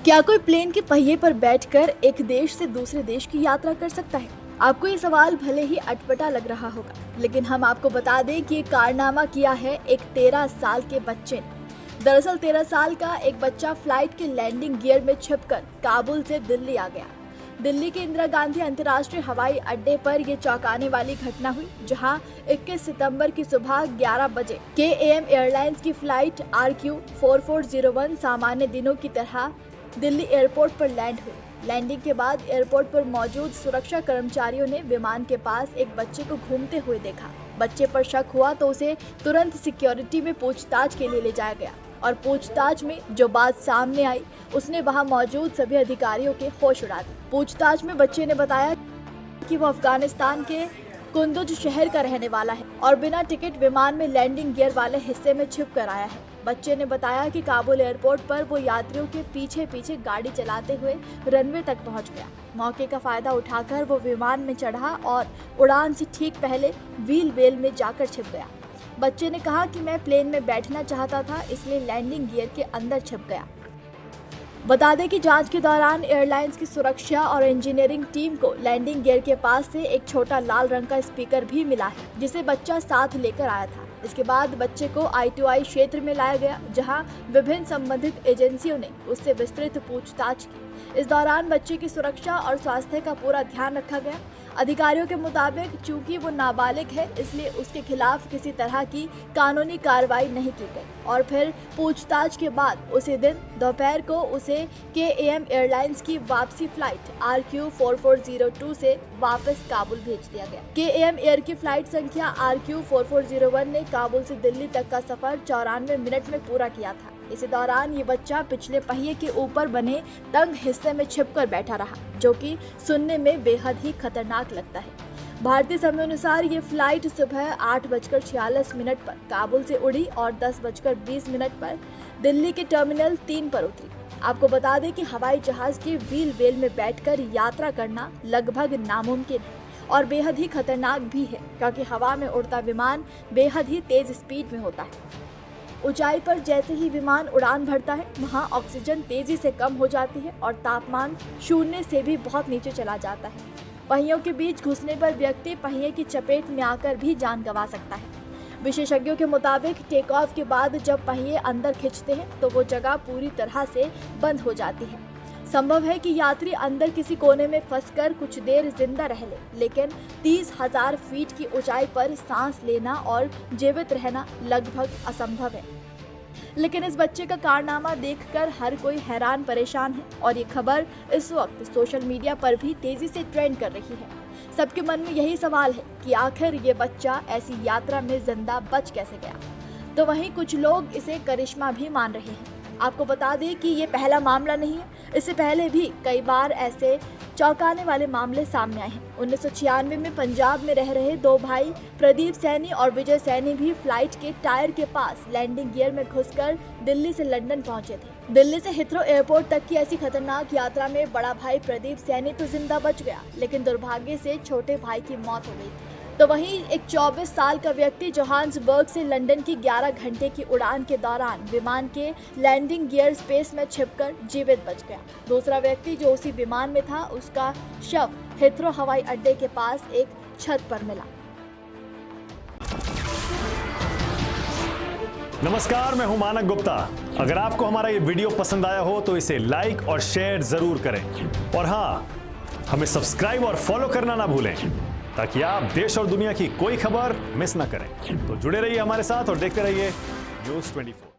क्या कोई प्लेन के पहिए पर बैठकर एक देश से दूसरे देश की यात्रा कर सकता है? आपको ये सवाल भले ही अटपटा लग रहा होगा, लेकिन हम आपको बता दें कि ये कारनामा किया है एक 13 साल के बच्चे ने। दरअसल 13 साल का एक बच्चा फ्लाइट के लैंडिंग गियर में छिपकर काबुल से दिल्ली आ गया। दिल्ली के इंदिरा गांधी अंतर्राष्ट्रीय हवाई अड्डे पर यह चौंकाने वाली घटना हुई, जहां 21 सितंबर की सुबह 11 बजे KAM एयरलाइंस की फ्लाइट RQ4401 सामान्य दिनों की तरह दिल्ली एयरपोर्ट पर लैंड हुई। लैंडिंग के बाद एयरपोर्ट पर मौजूद सुरक्षा कर्मचारियों ने विमान के पास एक बच्चे को घूमते हुए देखा। बच्चे पर शक हुआ तो उसे तुरंत सिक्योरिटी में पूछताछ के लिए ले जाया गया और पूछताछ में जो बात सामने आई उसने वहां मौजूद सभी अधिकारियों के होश उड़ा दिए। पूछताछ में बच्चे ने बताया कि वो अफगानिस्तान के कुंदुज शहर का रहने वाला है और बिना टिकट विमान में लैंडिंग गियर वाले हिस्से में छिप कर आया है। बच्चे ने बताया कि काबुल एयरपोर्ट पर वो यात्रियों के पीछे पीछे गाड़ी चलाते हुए रनवे तक पहुंच गया। मौके का फायदा उठाकर वो विमान में चढ़ा और उड़ान से ठीक पहले व्हील वेल में जाकर छिप गया। बच्चे ने कहा कि मैं प्लेन में बैठना चाहता था, इसलिए लैंडिंग गियर के अंदर छिप गया। बता दें कि जांच के दौरान एयरलाइंस की सुरक्षा और इंजीनियरिंग टीम को लैंडिंग गियर के पास से एक छोटा लाल रंग का स्पीकर भी मिला है, जिसे बच्चा साथ लेकर आया था। इसके बाद बच्चे को I2I क्षेत्र में लाया गया, जहां विभिन्न संबंधित एजेंसियों ने उससे विस्तृत पूछताछ की। इस दौरान बच्चे की सुरक्षा और स्वास्थ्य का पूरा ध्यान रखा गया। अधिकारियों के मुताबिक चूंकि वो नाबालिग है, इसलिए उसके खिलाफ किसी तरह की कानूनी कार्रवाई नहीं की गई और फिर पूछताछ के बाद उसी दिन दोपहर को उसे KAM एयरलाइंस की वापसी फ्लाइट RQ4402 से वापस काबुल भेज दिया गया। KAM एयर की फ्लाइट संख्या RQ4401 ने काबुल से दिल्ली तक का सफर 94 मिनट में पूरा किया था। इसी दौरान ये बच्चा पिछले पहिए के ऊपर बने तंग हिस्से में छिपकर बैठा रहा, जो कि सुनने में बेहद ही खतरनाक लगता है। भारतीय समय अनुसार ये फ्लाइट सुबह 8:46 पर काबुल से उड़ी और 10:20 पर दिल्ली के टर्मिनल 3 पर उतरी। आपको बता दें कि हवाई जहाज के व्हील वेल में बैठकर यात्रा करना लगभग नामुमकिन है और बेहद ही खतरनाक भी है, क्योंकि हवा में उड़ता विमान बेहद ही तेज स्पीड में होता है। ऊंचाई पर जैसे ही विमान उड़ान भरता है, वहां ऑक्सीजन तेजी से कम हो जाती है और तापमान शून्य से भी बहुत नीचे चला जाता है। पहियों के बीच घुसने पर व्यक्ति पहिए की चपेट में आकर भी जान गंवा सकता है। विशेषज्ञों के मुताबिक टेक ऑफ के बाद जब पहिए अंदर खिंचते हैं तो वो जगह पूरी तरह से बंद हो जाती है। संभव है कि यात्री अंदर किसी कोने में फंसकर कुछ देर जिंदा रह ले, लेकिन 30,000 फीट की ऊंचाई पर सांस लेना और जीवित रहना लगभग असंभव है। लेकिन इस बच्चे का कारनामा देखकर हर कोई हैरान परेशान है और ये खबर इस वक्त सोशल मीडिया पर भी तेजी से ट्रेंड कर रही है। सबके मन में यही सवाल है कि आखिर ये बच्चा ऐसी यात्रा में जिंदा बच कैसे गया। तो वहीं कुछ लोग इसे करिश्मा भी मान रहे हैं। आपको बता दें कि ये पहला मामला नहीं है, इससे पहले भी कई बार ऐसे चौंकाने वाले मामले सामने आए हैं। 1996 में पंजाब में रह रहे 2 भाई प्रदीप सैनी और विजय सैनी भी फ्लाइट के टायर के पास लैंडिंग गियर में घुसकर दिल्ली से लंदन पहुंचे थे। दिल्ली से हिथ्रो एयरपोर्ट तक की ऐसी खतरनाक यात्रा में बड़ा भाई प्रदीप सैनी तो जिंदा बच गया, लेकिन दुर्भाग्य से छोटे भाई की मौत हो गई थी। तो वहीं एक 24 साल का व्यक्ति जोहान्सबर्ग से लंदन की 11 घंटे की उड़ान के दौरान विमान के लैंडिंग गियर स्पेस में छिपकर जीवित बच गया। दूसरा व्यक्ति जो उसी विमान में था, उसका शव हिथ्रो हवाई अड्डे के पास एक छत पर मिला। नमस्कार, मैं हूं मानक गुप्ता। अगर आपको हमारा ये वीडियो पसंद आया हो तो इसे लाइक और शेयर जरूर करें और हाँ, हमें सब्सक्राइब और फॉलो करना ना भूलें, ताकि आप देश और दुनिया की कोई खबर मिस ना करें। तो जुड़े रहिए हमारे साथ और देखते रहिए News 24।